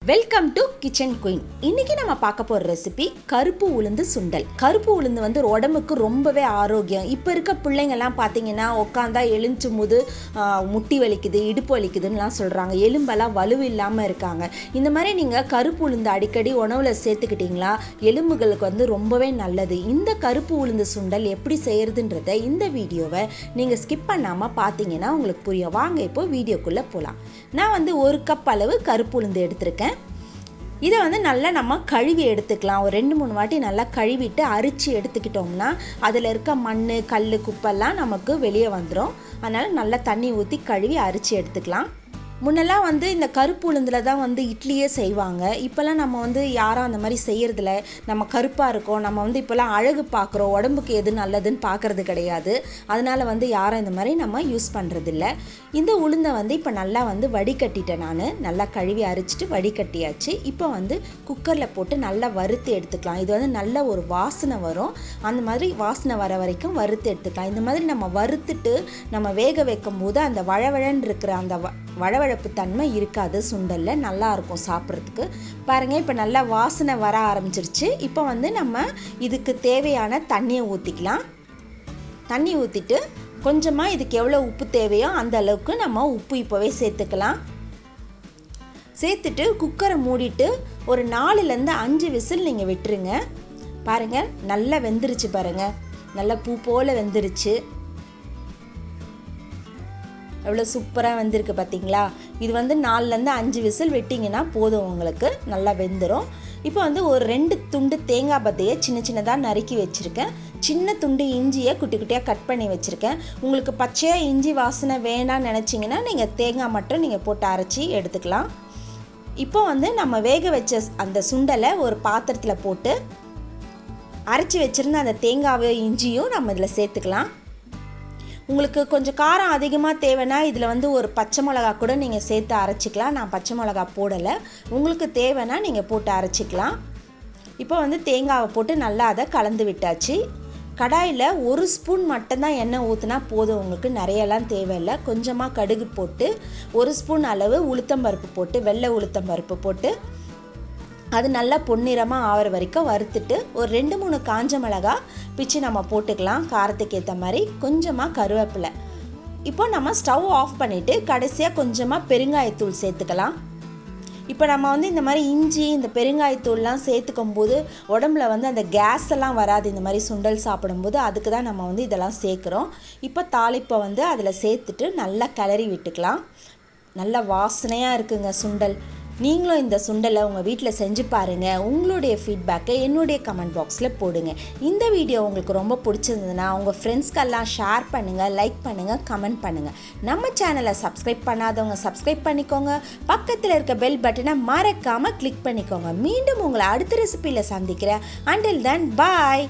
Welcome to kitchen queen. இன்னைக்கு நம்ம பார்க்க போகிற ரெசிபி கருப்பு உளுந்து சுண்டல். கருப்பு உளுந்து வந்து உடம்புக்கு ரொம்பவே ஆரோக்கியம். இப்போ இருக்க பிள்ளைங்கள்லாம் பார்த்தீங்கன்னா உட்காந்தா எழுந்தும் போது முட்டி வலிக்குது, இடுப்பு வலிக்குதுன்னெலாம் சொல்கிறாங்க. எலும்பெல்லாம் வலுவு இல்லாமல் இருக்காங்க. இந்த மாதிரி நீங்கள் கருப்பு உளுந்து அடிக்கடி உணவில் சேர்த்துக்கிட்டிங்களா எலும்புகளுக்கு வந்து ரொம்பவே நல்லது. இந்த கருப்பு உளுந்து சுண்டல் எப்படி செய்கிறதுன்றதை இந்த வீடியோவை நீங்கள் ஸ்கிப் பண்ணாமல் பார்த்தீங்கன்னா உங்களுக்கு புரியும். வாங்க இப்போ வீடியோக்குள்ளே போகலாம். நான் வந்து 1 கப் அளவு கருப்பு உளுந்து எடுத்திருக்கேன். இதை வந்து நல்லா நம்ம கழுவி எடுத்துக்கலாம். ஒரு 2-3 வாட்டி நல்லா கழுவிட்டு அரிச்சு எடுத்துக்கிட்டோம்னா அதில் இருக்க மண், கல், குப்பெல்லாம் நமக்கு வெளியே வந்துடும். அதனால் நல்லா தண்ணி ஊற்றி கழுவி அரிச்சு எடுத்துக்கலாம். முன்னெல்லாம் வந்து இந்த கருப்பு உளுந்தில் தான் வந்து இட்லியே செய்வாங்க. இப்போல்லாம் நம்ம வந்து யாரும் அந்த மாதிரி செய்கிறதில்ல. நம்ம கருப்பாக இருக்கோம், நம்ம வந்து இப்போல்லாம் அழகு பார்க்குறோம், உடம்புக்கு எது நல்லதுன்னு பார்க்குறது கிடையாது. அதனால் வந்து யாரும் இந்த மாதிரி நம்ம யூஸ் பண்ணுறதில்ல. இந்த உளுந்தை வந்து இப்போ நல்லா வந்து வடிகட்டிட்டேன். நான் நல்லா கழுவி அரிச்சிட்டு வடிகட்டியாச்சு. இப்போ வந்து குக்கரில் போட்டு நல்லா வறுத்து எடுத்துக்கலாம். இது வந்து நல்ல ஒரு வாசனை வரும். அந்த மாதிரி வாசனை வர வரைக்கும் வறுத்து எடுத்துக்கலாம். இந்த மாதிரி நம்ம வறுத்துட்டு நம்ம வேக வைக்கும் போது அந்த வழவழன்னு இருக்கிற அந்த வழவழப்பு தன்மை இருக்காது. சுண்டலில் நல்லா இருக்கும் சாப்பிட்றதுக்கு. பாருங்கள், இப்போ நல்லா வாசனை வர ஆரம்பிச்சிருச்சு. இப்போ வந்து நம்ம இதுக்கு தேவையான தண்ணியை ஊற்றிக்கலாம். தண்ணி ஊற்றிட்டு கொஞ்சமாக இதுக்கு எவ்வளோ உப்பு தேவையோ அந்த அளவுக்கு நம்ம உப்பு இப்போவே சேர்த்துக்கலாம். சேர்த்துட்டு குக்கரை மூடிட்டு ஒரு 4-5 விசில் நீங்கள் விட்டுருங்க. பாருங்கள், நல்லா வெந்துருச்சு. பாருங்கள், நல்லா பூ போல் வெந்துருச்சு. எவ்வளோ சூப்பராக வெந்திருக்கு பார்த்தீங்களா? இது வந்து 4-5 விசில் விட்டிங்கன்னா போதும், உங்களுக்கு நல்லா வெந்துடும். இப்போ வந்து ஒரு 2 துண்டு தேங்காய் பத்தையை சின்ன சின்னதாக நறுக்கி வச்சுருக்கேன். சின்ன துண்டு இஞ்சியை குட்டி குட்டியாக கட் பண்ணி வச்சுருக்கேன். உங்களுக்கு பச்சையாக இஞ்சி வாசனை வேணான்னு நினச்சிங்கன்னா நீங்கள் தேங்காய் மட்டும் நீங்கள் போட்டு அரைச்சி எடுத்துக்கலாம். இப்போ வந்து நம்ம வேக வச்ச அந்த சுண்டலை ஒரு பாத்திரத்தில் போட்டு அரைச்சி வச்சுருந்த அந்த தேங்காயும் இஞ்சியும் நம்ம இதில் சேர்த்துக்கலாம். உங்களுக்கு கொஞ்சம் காரம் அதிகமாக தேவைன்னா இதில் வந்து ஒரு பச்சை மிளகா கூட நீங்கள் சேர்த்து அரைச்சிக்கலாம். நான் பச்சை மிளகா போடலை. உங்களுக்கு தேவைன்னா நீங்கள் போட்டு அரைச்சிக்கலாம். இப்போ வந்து தேங்காவை போட்டு நல்லா அதை கலந்து விட்டாச்சு. கடாயில் 1 ஸ்பூன் மட்டும்தான் எண்ணெய் ஊற்றினா போதும். உங்களுக்கு நிறையெல்லாம் தேவையில்லை. கொஞ்சமாக கடுகு போட்டு 1 ஸ்பூன் அளவு உளுத்தம்பருப்பு போட்டு, வெள்ளை உளுத்தம்பருப்பு போட்டு அது நல்லா பொன்னிறமாக ஆகிற வரைக்கும் வறுத்துட்டு ஒரு 2-3 காஞ்ச மிளகா பிச்சு நம்ம போட்டுக்கலாம். காரத்துக்கு ஏற்ற மாதிரி கொஞ்சமாக கருவேப்பிலை. இப்போ நம்ம ஸ்டவ் ஆஃப் பண்ணிவிட்டு கடைசியாக கொஞ்சமாக பெருங்காயத்தூள் சேர்த்துக்கலாம். இப்போ நம்ம வந்து இந்த மாதிரி இஞ்சி, இந்த பெருங்காயத்தூள்லாம் சேர்த்துக்கும் போது உடம்புல வந்து அந்த கேஸ் எல்லாம் வராது. இந்த மாதிரி சுண்டல் சாப்பிடும்போது அதுக்கு தான் நம்ம வந்து இதெல்லாம் சேர்க்குறோம். இப்போ தாளிப்பை வந்து அதில் சேர்த்துட்டு நல்லா கிளறி விட்டுக்கலாம். நல்ல வாசனையாக இருக்குங்க சுண்டல். நீங்களும் இந்த சுண்டலை உங்கள் வீட்டில் செஞ்சு பாருங்கள். உங்களுடைய ஃபீட்பேக்கை என்னுடைய கமெண்ட் பாக்ஸில் போடுங்க. இந்த வீடியோ உங்களுக்கு ரொம்ப பிடிச்சிருந்ததுன்னா உங்கள் ஃப்ரெண்ட்ஸ்க்கெல்லாம் ஷேர் பண்ணுங்கள், லைக் பண்ணுங்கள், கமெண்ட் பண்ணுங்கள். நம்ம சேனலை சப்ஸ்கிரைப் பண்ணாதவங்க சப்ஸ்கிரைப் பண்ணிக்கோங்க. பக்கத்தில் இருக்க பெல் பட்டனை மறக்காமல் கிளிக் பண்ணிக்கோங்க. மீண்டும் உங்களை அடுத்த ரெசிபியில் சந்திக்கிறேன். அண்டில் தென் பாய்.